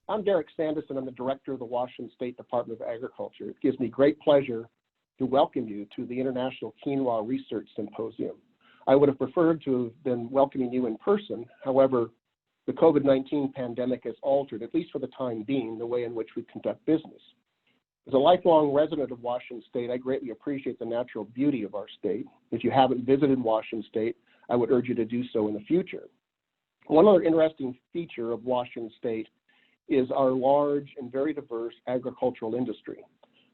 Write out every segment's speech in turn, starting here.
I'm Derek Sandison. I'm the director of the Washington State Department of Agriculture. It gives me great pleasure to welcome you to the International Quinoa Research Symposium. I would have preferred to have been welcoming you in person. However, the COVID-19 pandemic has altered, at least for the time being, the way in which we conduct business. As a lifelong resident of Washington State, I greatly appreciate the natural beauty of our state. If you haven't visited Washington State, I would urge you to do so in the future. One other interesting feature of Washington State is our large and very diverse agricultural industry.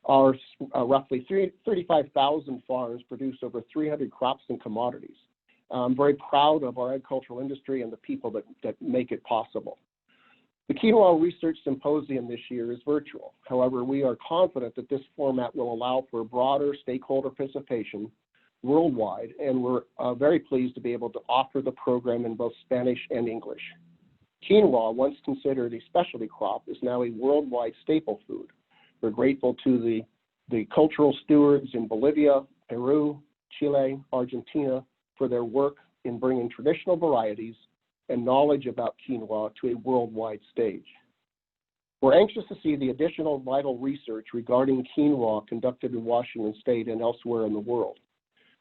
Our roughly 35,000 farms produce over 300 crops and commodities. I'm very proud of our agricultural industry and the people that make it possible. The Quinoa Research Symposium this year is virtual. However, we are confident that this format will allow for broader stakeholder participation worldwide, and we're very pleased to be able to offer the program in both Spanish and English. Quinoa, once considered a specialty crop, is now a worldwide staple food. We're grateful to the cultural stewards in Bolivia, Peru, Chile, Argentina for their work in bringing traditional varieties and knowledge about quinoa to a worldwide stage. We're anxious to see the additional vital research regarding quinoa conducted in Washington State and elsewhere in the world.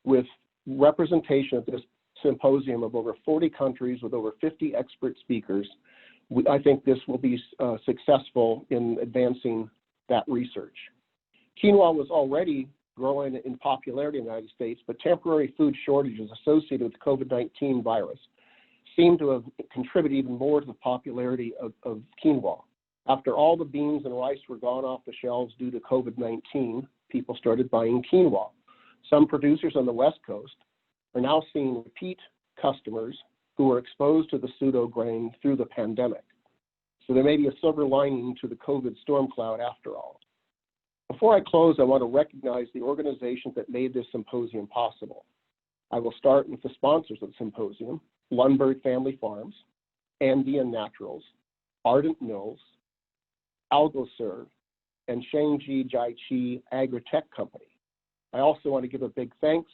With representation at this symposium of over 40 countries with over 50 expert speakers, I think this will be successful in advancing that research. Quinoa was already growing in popularity in the United States, but temporary food shortages associated with the COVID-19 virus seem to have contributed even more to the popularity of quinoa. After all the beans and rice were gone off the shelves due to COVID-19, people started buying quinoa. Some producers on the West Coast are now seeing repeat customers who were exposed to the pseudo grain through the pandemic. So there may be a silver lining to the COVID storm cloud after all. Before I close, I want to recognize the organizations that made this symposium possible. I will start with the sponsors of the symposium: Lundberg Family Farms, Andean Naturals, Ardent Mills, AlgoServe, and Shangji Jiaqi Agritech Company. I also want to give a big thanks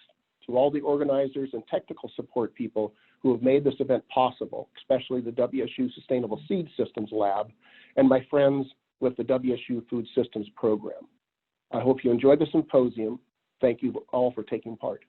to all the organizers and technical support people who have made this event possible, especially the WSU Sustainable Seed Systems Lab and my friends with the WSU Food Systems Program. I hope you enjoyed the symposium. Thank you all for taking part.